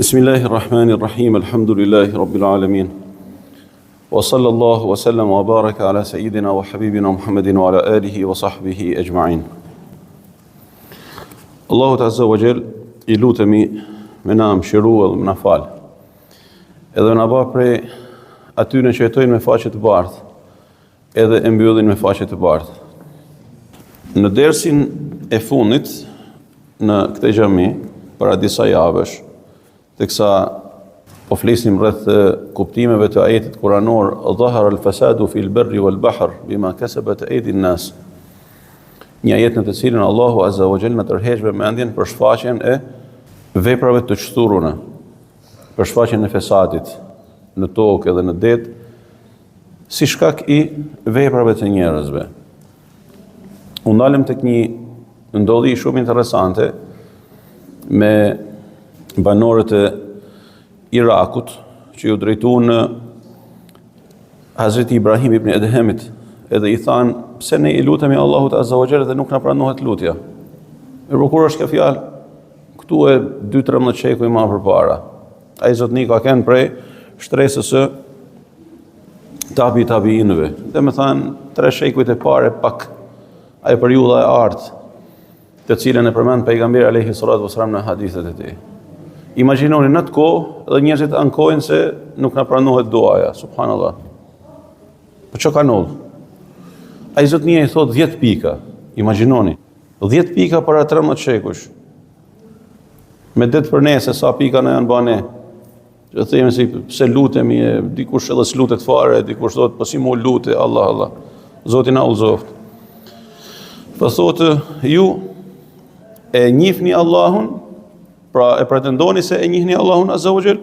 Bismillahirrahmanirrahim, alhamdulillahi rabbil alamin. Wa sallallahu wa sallam wa baraka ala sayyidina wa habibina Muhammedin wa ala alihi wa sahbihi ajma'in. Allahu Azza wa Jall, I lutemi me na mëshirua dhe me na fal. Edhe na bë prej atyre që jetojnë me faqe të bardhë, edhe e mbyllin me faqe të bardhë. Në dersin e fundit në këtë xhami, para disa javësh, teksa po flisnim rreth kuptimeve të ajetit kuranor, dhahara al-fasadu fil barri wal bahr bima kasabat aydi an-nas. Një ajet në të cilën Allahu Azza wa Jall na tërheq vëmendjen për shfaqjen e veprave të çthuruna, për shfaqjen e fesadit në tokë edhe në det, si shkak I veprave të njerëzve. U ndalëm tek një ndodhi shumë interesante me banorët e Irakut, që ju drejtuan në Hazreti Ibrahim ibn Edhemit, edhe I thanë, pse ne I lutemi Allahut Azza wa Jall dhe nuk na pranohet lutja. Mirë, kur është kjo fjalë? Këtu e 2-13 sheku I ma përpara. Ai zotni ka kënë prej shtresës së tabiinëve. Dhe me thanë, 3 shekujt e pare pak, ai periudha e artë, të cilën e përmend pejgamberi alayhi salatu wasalam në hadithet e tij. Imagjinoni në atë kohë dhe njerëzit ankojnë se nuk na pranohet duaja, subhanallahu. Po çka ka ndodhur? Ai zotnia I thot 10 pika. Imagjinoni, 10 pika para 13 shekush. Me det për ne se sa pika na janë bane. Që themi se pse lutemi, dikush edhe s'lutet fare, dikush thot po si mo lute, Allah. Zoti na udhëzoft. Po thotë ju e njihni Allahun, pra e pretendoni se e njihni Allahun Azza wa Jall,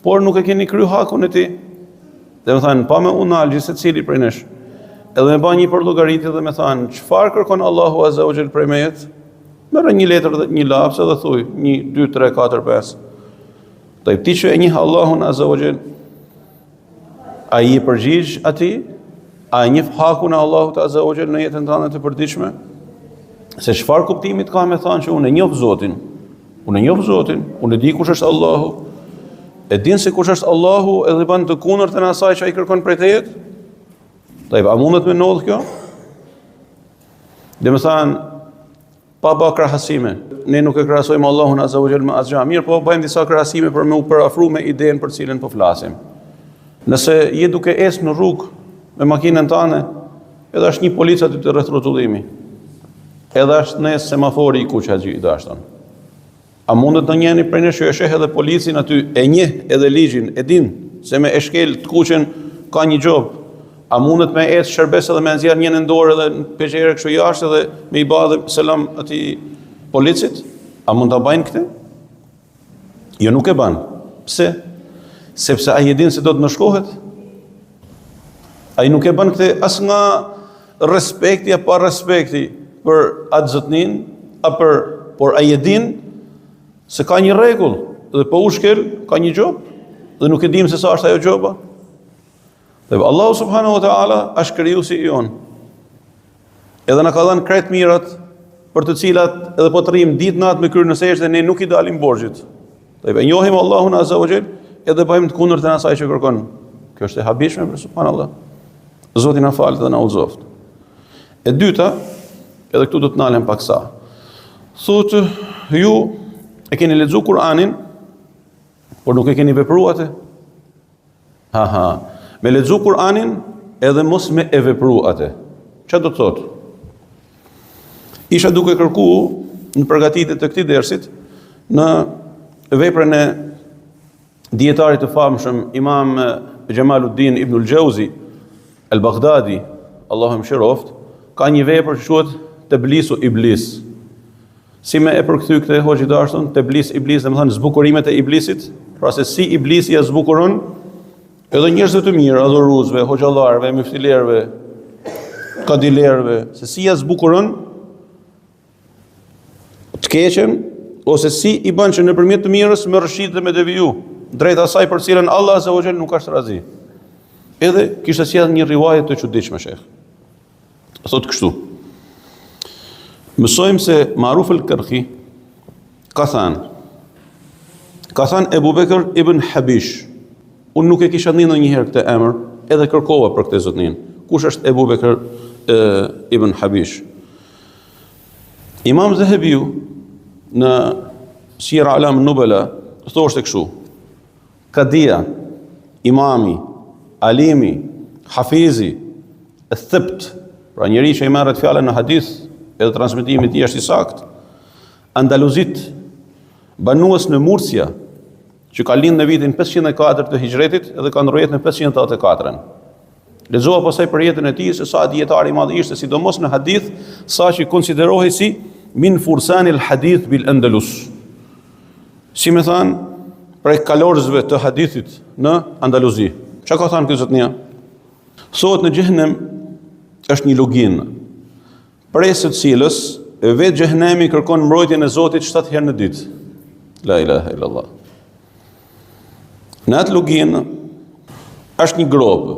por nuk e keni kry hakun e Tij. Dhe më thanë, pa me unal gjithë secili prej nesh. Edhe me ba një përllogaritje dhe me thanë, çfarë kërkon Allahu Azza wa Jall prej meje? Merë një letër dhe një lapse dhe thuj, 1, 2, 3, 4, 5. Dhe ti që e njeh Allahun Azza wa Jall, a I përgjigj atij? A e njeh hakun e Allahut Azza wa Jall në jetën tënde të përditshme? Se çfarë kuptimit ka me thanë që unë e njoh Zotin? Unë e njoh Zotin, unë e di kush është Allahu, e din se kush është Allahu edhe bën të kundërtën e asaj që ai kërkon prej teje. A mundet me ndodh kjo? Dhe më thanë, pa bë krahasime, ne nuk e krahasojmë Allahun Azza wa Jall me asgjë, mirë, po bëjmë disa krahasime për me u përafruar me idenë për cilën po flasim. Nëse je duke ecë në rrugë me makinën tënde, edhe është një polic aty të rreth rrotullimi, edhe është në semafori I kuq aty I dashton. A mundet në njëni prej nesh që e sheh edhe policin aty, e njeh edhe ligjin, e din se me eshkel të kuqen ka një gjop. A mundet me ecë shërbes edhe me nxjerr një në dorë edhe në peqere kështu jashtë edhe me I bë selam atij policit? A mund ta bëjnë këtë? Jo, nuk e bën. Pse? Sepse ai e din se do të nënshkohet. Ai nuk e bën këtë as nga respekti apo pa respekti për atë zotnin, por ai e din se ka një rregull dhe po ushkel ka një gjop dhe nuk e dim se sa është ajo gjoba. Dhe Allahu subhanahu wa taala është krijuesi I jon. Edhe na ka dhënë krejt mirat për të cilat edhe po të rrim ditë natë me kryer në sejdë dhe ne nuk I dalim borxhit. Dhe e njohim Allahun Azza wa Jall edhe bëjmë të kundërtën e asaj që kërkon. Kjo është e habishme për subhanallahu. Zoti na falë dhe na udhëzoft. E dyta, edhe këtu do të ndalem paksa. Thotë ju e keni lexuar Kur'anin, por nuk e keni vepruar atë. Me lexuar Kur'anin edhe mos me e vepruar atë. Çfarë do të thotë? Isha duke kërkuar në përgatitje të këtij dersit në veprën e dietarit të famshëm Imam Jamaluddin Ibn al-Jauzi al-Baghdadi, Allahu mëshiroft, ka një vepër që quhet Teblisu Iblis. Si me e përkthy këtë hoxhi dashton, Teblis Iblis, dhe më thënë zbukurimet e Iblisit, pra se si Iblisi ja zbukuron edhe njerëzve të mirë, adhuruesve, hoxhallarëve, muftilerëve, kadilerëve, se si ja zbukuron të keqen, ose si I bën që nëpërmjet të mirës me rrshit dhe me deviju, drejt asaj për cilën Allah Azza wa Jall nuk është razi. Edhe kishte sjell një rivaje të çuditshme sheh. Thotë kështu. Mësojmë se Maruf al-Karhi ka thënë, Ka thënë Ebu Bekr ibn Habish, unë nuk e kisha ndjenë njëherë këtë emër, edhe kërkova për këtë zotnin. Kush është Ebu Bekr ibn Habish? Imam Zahabiu në Sira Alam Nubala thoshte kështu: Kadia, imami, alimi, hafizi, thibt, pra njeri që i merret fjalën në hadith edhe transmetimi i tij është i saktë, Andaluzit, banues në Murcia, që ka lind në vitin 504 të Hijretit edhe ka ndrojet në 584-ën. Lexova pasaj për jetën e tij se sa dietar i madh ishte, sidomos në hadith, sa që konsiderohej si min fursanil hadith bil Andalus. Si më thanë, prej kalorzëve të hadithit në Andaluzi. Çka ka thënë ky zotnia? Thotë në xhehenem është një luginë, prej së cilës vetë xhehenemi kërkon mbrojtjen e Zotit 7 herë në ditë. La ilaha illallah. Në atë luginë është një grobë,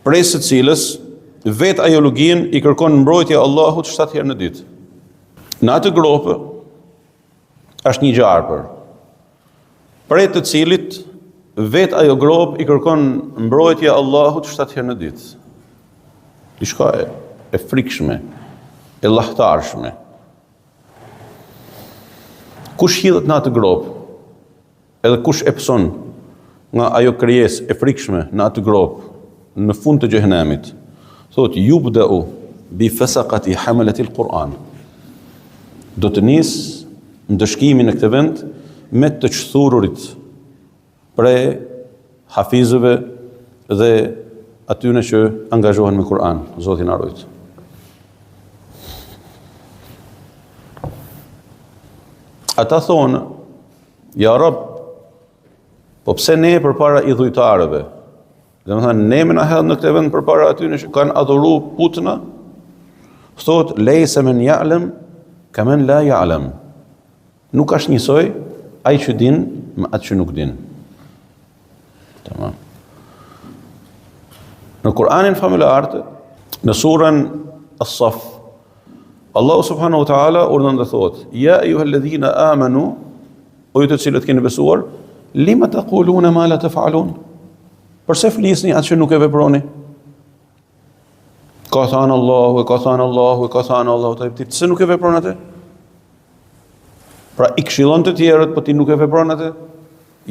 prej së cilës vetë ajo luginë i kërkon mbrojtja Allahut 7 herë në ditë. Në atë grobë është një gjarpër, prej të cilit vetë ajo grobë i kërkon mbrojtja Allahut 7 herë në ditë. Diçka e frikshme, e llahtarshme. Kush hidhet në atë grobë, edhe kush e pëson nga ajo krijesë e frikshme në atë grobë, në fund të xhehenemit, thotë yubda'u bi fasaqati hamalatil Quran. Do të nis ndëshkimin në këtë vend me të qthururit prej hafizëve dhe atyne që angazhohen me Kur'an. Zoti na ruaj. Ata thonë, ja Rab, po pse ne përpara idhujtarëve? Dhe më thënë, ne me na hedhë në këtë vend përpara atyne që kanë adhuru putna? Thotë, lejse men ja'lem, ka men la ja'lem. Nuk është njësoj, ai që din me atë që nuk din. Tamam. Në Kur'anin familjartë, në surën As-Saff, Allahu subhanahu wa ta'ala urdhën dhe thotë: Ja ayyuhalladhina amanu, o ju të cilët keni besuar, lima taquluna ma la taf'alun? Përse flisni atë që nuk e veproni? Ka thënë Allahu, ka thënë Allahu, ka thënë Allahu, ti pse nuk e vepron atë? Pra i këshillon të tjerët, po ti nuk e vepron atë?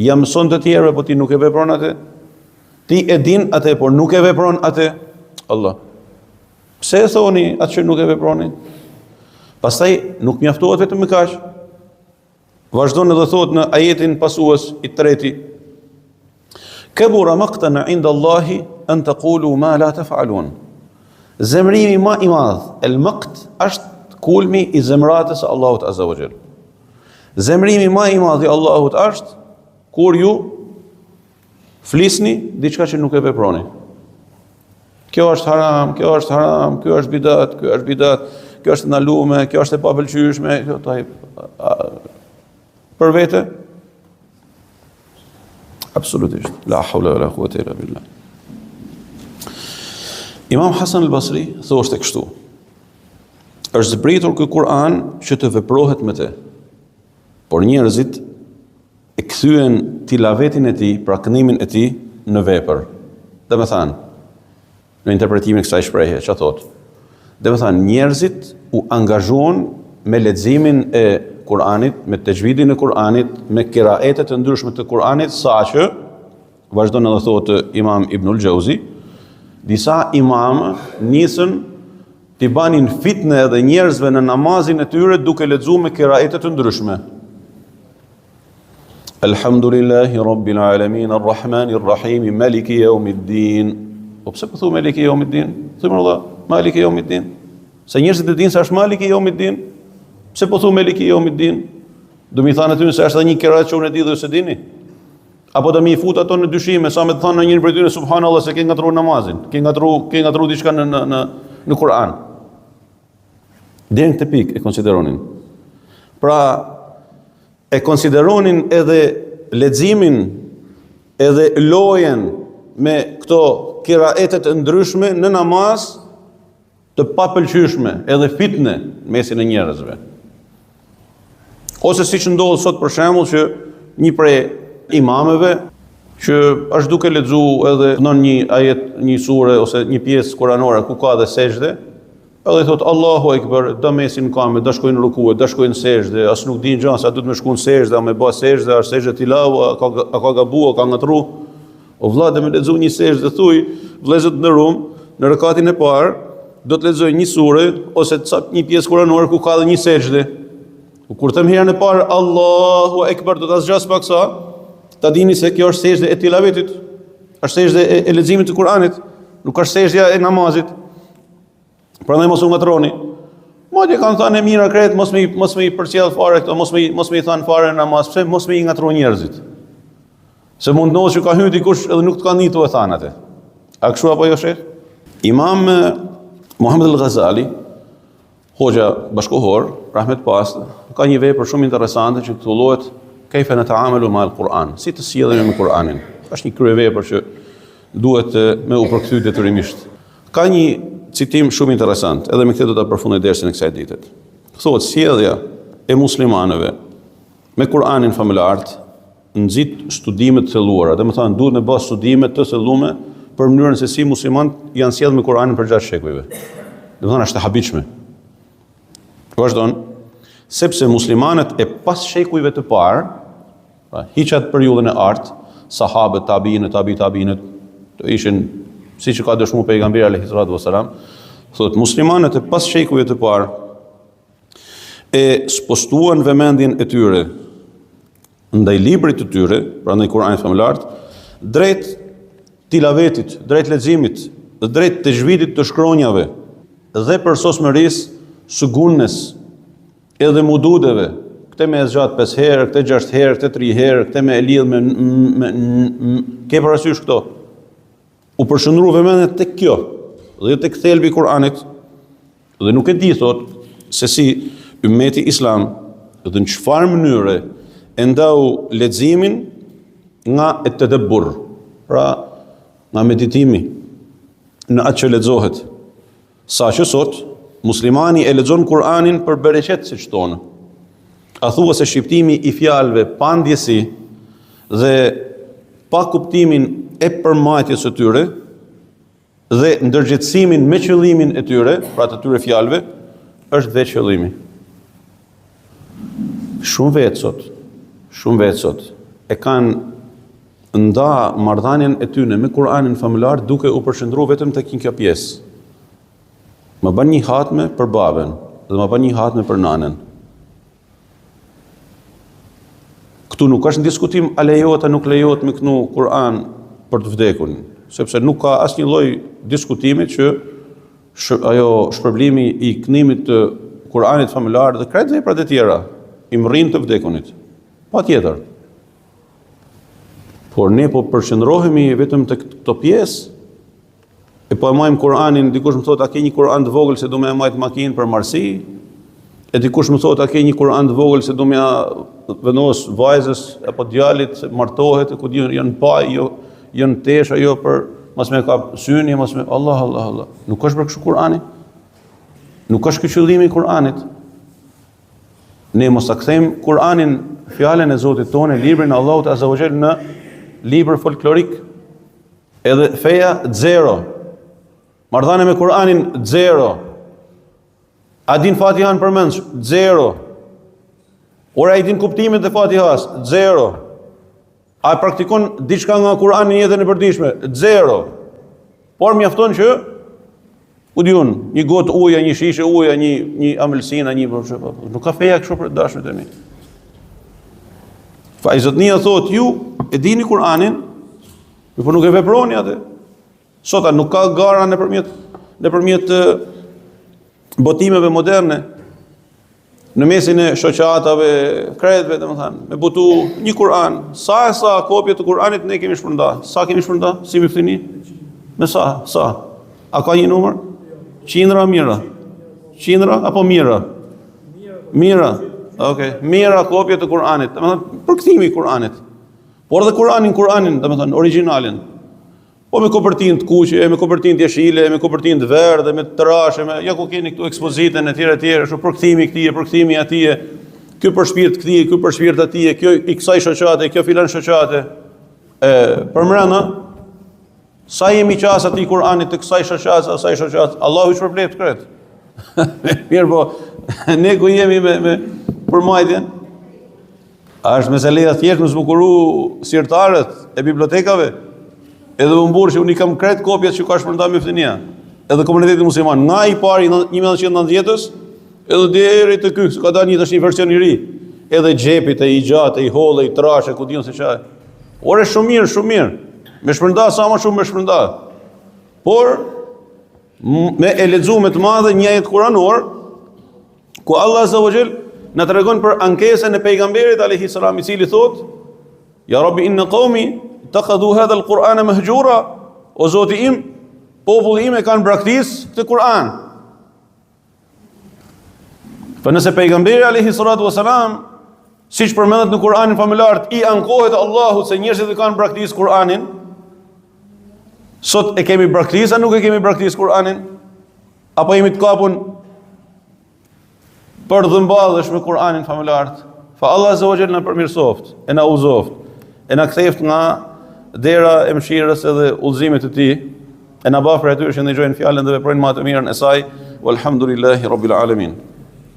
Ja mëson të tjerëve, po ti nuk e vepron atë? Ti e din atë, por nuk e vepron atë? Allah. Pse e thoni atë që nuk e veproni? Pastaj nuk mjaftohet vetëm me kaq. Vazhdon edhe thot në ajetin pasues i treti: Kabura maqtan 'inda Allahi an taqulu ma la taf'alun. Zemrimi më i madh, el maqt, është kulmi i zemratës së Allahut azza wa jall. Zemrimi më i madh i Allahut është kur ju flisni diçka që nuk e veproni. Kjo është haram, kjo është haram, kjo është bidat, kjo është bidat, kjo është ndalume, kjo është e papëlqyeshme, kjo taj për vete? Absolutisht. La hawla wala quwwata illa billah. Imam Hasan al-Basri thoshte kështu: është zbritur ky Kur'an që të veprohet me të, por njerëzit e kthyen tilavetin e tij, pra këndimin e tij në vepër. Dhe me thanë, në interpretimin e kësaj shprehje, çfarë thotë? Dhe me thanë, njerëzit u angazhuan me leximin e Kur'anit, me tajvidin e Kur'anit, me qiraete të ndryshme të Kur'anit, saqë, vazhdon edhe thotë Imam Ibnul Jauzi, disa imam nisën t'i banin fitne edhe njerëzve në namazin e tyre duke lexuar me qiraete të ndryshme. Alhamdulillahi Rabbil Alamin, Ar-Rahmanir Rahim, Maliki Yawmiddin. Po pse po thu Maliki Yawmiddin? Thumë Allah, Maliki Yawmiddin. Se njerëzit e dinë se është Maliki Yawmiddin. Pse po thu Maliki Yawmiddin? Do mi thanë aty se është edhe një qiraat që unë e di dhe se dini? Apo do mi fut ato në dyshime, sa me të thonë në njëri prej tyre subhanallahu se ke ngatruar namazin, ke ngatruar diçka në Kur'an. Deri në këtë pikë e konsideronin. Pra e konsideronin edhe leximin, edhe lojen me këto qiraete të ndryshme në namaz të papëlqyeshme, edhe fitne mesin e njerëzve. Ose siç ndodh sot për shembull që një prej imameve që është duke lexu edhe në një ajet, një sure ose një pjesë kuranore ku ka dhe sejdë, edhe i thot Allahu Ekber, do mesin kamë, do shkojnë ruku, do shkojnë sejdë, as nuk din gjë, sa duhet me shkuën sejdë, a me bë sejdë, as sejdë tilav, a ka gabu, a ka ngatru. O vëlla, dhe me lexu një sejdë dhe thuj, vëllezër në rum, në rekatin e parë, do të lexoj një sure ose një pjesë kuranore ku ka dhe një sejdë. Kur them herën e parë Allahu Ekber, do ta zgjas pak sa, ta dini se kjo është sejdë e tilavetit, është sejdë e leximit të Kuranit, nuk është sejdja e namazit. Prandaj mos u ngatroni. Madje kanë thënë mira kret, mos me i përcjell fare këto, mos me i thënë fare namaz, pse mos me i ngatro njerëzit. Se mund ndodhë që ka hyrë dikush edhe nuk të ka nitu e thanë atë. A kështu apo jo sheh? Imam Muhammed al-Ghazali, hoxha bashkohor, rahmet pastë, ka një vepër shumë interesante që titullohet Kayfa nata'amalu ma'al Quran, si të sillemi me Kur'anin. Është një kryevepër që duhet me u përkthy detyrimisht. Ka një citim shumë interesant, edhe me këtë do ta përfundoj dersin e kësaj dite. Thotë sjellja e muslimanëve me Kur'anin familjar nxit studime të thelluara, domethënë duhet me bë studime të thelluara për mënyrën se si muslimanët janë sjellë me Kur'anin për 6 shekujve. Domethënë është e habitshme. Vazhdon, sepse muslimanët e pas shekujve të parë, pra hiqat periudhën e artë, sahabët, tabiinët, ishin siç ka dëshmuar pejgamberi alayhis salatu wasalam, thotë muslimanët e pas shekujve të parë e spostuan vëmendjen e tyre ndaj librit të tyre, pra ndaj Kuranit familjar, drejt tilavetit, drejt leximit, drejt tajvidit të shkronjave dhe përsosmërisë së gunnes, edhe mududeve, këte me e zgjat 5 herë, këte 6 herë, këte 3 herë, këte me e lidh me ke parasysh këto. U përshëndru vëmendjen tek kjo, dhe tek thelbi i Kuranit, dhe nuk e di thot se si ummeti islam dhe në çfarë mënyre e ndau leximin nga e tadabbur, pra nga meditimi në atë që lexohet. Sa që sot muslimani e lexon Kur'anin për bereqet siç thonë. A thua se shqiptimi i fjalëve pa ndjesi dhe pa kuptimin e përmbajtjes së tyre dhe ndërgjegjësimin me qëllimin e tyre, pra të tyre fjalëve, është vetë qëllimi. Shumë vetë sot e kanë nda marrëdhënien e tyre me Kur'anin familjar duke u përshëndruar vetëm tek kjo pjesë. Më bën një hatme për babën dhe më bën një hatme për nanën. Këtu nuk është në diskutim a lejohet a nuk lejohet me kënu Kur'an për të vdekun, sepse nuk ka asnjë lloj diskutimi që ajo shpërblimi i kënimit të Kur'anit familjar dhe krejt veprat e tjera i mrrin të vdekunit. Patjetër. Por ne po përqendrohemi vetëm tek këto pjesë. E po e majmë Kur'anin, dikush më thot a ke një Kur'an të vogël se du me e majtë makinë për marsi, e dikush më thot a ke një Kur'an të vogël se du me vendos vajzës apo djalit, martohet, ku janë pa, janë tesha, jo për mos me ka syni, mos me Allah. Nuk është për kështu Kur'ani. Nuk është ky qëllimi i Kur'anit. Ne mos ta kthejmë Kur'anin, fjalën e Zotit tonë, librin e Allahut Azza wa Jall në libër folklorik. Edhe feja 0. Marrëdhënia me Kur'anin 0. A din Fatihan përmendsh 0. Ora i din kuptimet e Fatihas 0. A praktikon diçka nga Kur'ani në jetën e përditshme 0. Por mjafton që u diun, një gotë ujë, një shishe ujë, një amëlsina, nuk ka feja kështu për dashmet e mi. Fajzotnia thot ju e dini Kur'anin, por nuk e veproni atë. Sota nuk ka gara nëpërmjet botimeve moderne, në mesin e shoqatave, kretëve, domethënë, me butu një Kur'an, sa kopje të Kur'anit ne kemi shpërndarë. Sa kemi shpërndarë? Si më fini? Me sa? A ka një numër? Qindra, mira? Qindra apo mira? Mira. Okej, mira kopje të Kur'anit, domethënë përkthimi i Kur'anit. Por dhe Kur'anin, domethënë origjinalin. Po me kopertinë të kuqe, me kopertinë të jeshile, me kopertinë të verdhe, me trashe, ja ku keni këtu ekspozitën e tjera, kështu përkthimi këtij, përkthimi atij. ky për shpirt këtij, ky për shpirt atij, kjo i kësaj shoqate, kjo filan shoqate. Përmbrana, sa jemi qas atij Kur'anit të kësaj shoqate, asaj shoqate, Allahu i shpërblet kret. Mirë po, ne ku jemi me përmajtjen, a është meselea thjesht me zbukuru sirtarët e bibliotekave, edhe u mburë që unë i kam kret kopjet që ka shpërnda me fëtinia, edhe komuniteti musliman, nga i pari 1990-ës, edhe deri të ky, ka dalë një version i ri, edhe xhepit e i gjatë, e i hollë, e i trashë, ku diun se çfarë. Ore shumë mirë, me shpërnda sa më shumë me shpërnda. Por me e lexuar me të madhe një ajet kuranor, ku Allah Azza wa Jall na tregon për ankesën e pejgamberit alayhi salam, i cili thot: "Ya Rabbi inna qaumi ittakhadhu hadha al-Qur'ana mahjura", o Zoti im, populli im e kanë braktisë këtë Kur'an. Për nëse pejgamberi alayhi salatu wasalam, siç përmendet në Kur'anin familjar, i ankohet Allahut se njerëzit e kanë braktisë Kur'anin, sot e kemi braktisë, a nuk e kemi braktisë Kur'anin? Apo jemi të kapun për dhëmbadhësh me Kur'anin familjar? Fa Allah Azza wa Jall na përmirësoft, e na uzoft, e na ktheft nga dera e mëshirës edhe udhëzimet e tij, e na bëf për atyre që ndëgjojnë fjalën dhe veprojnë më të mirën e saj. Walhamdulillahi rabbil alamin.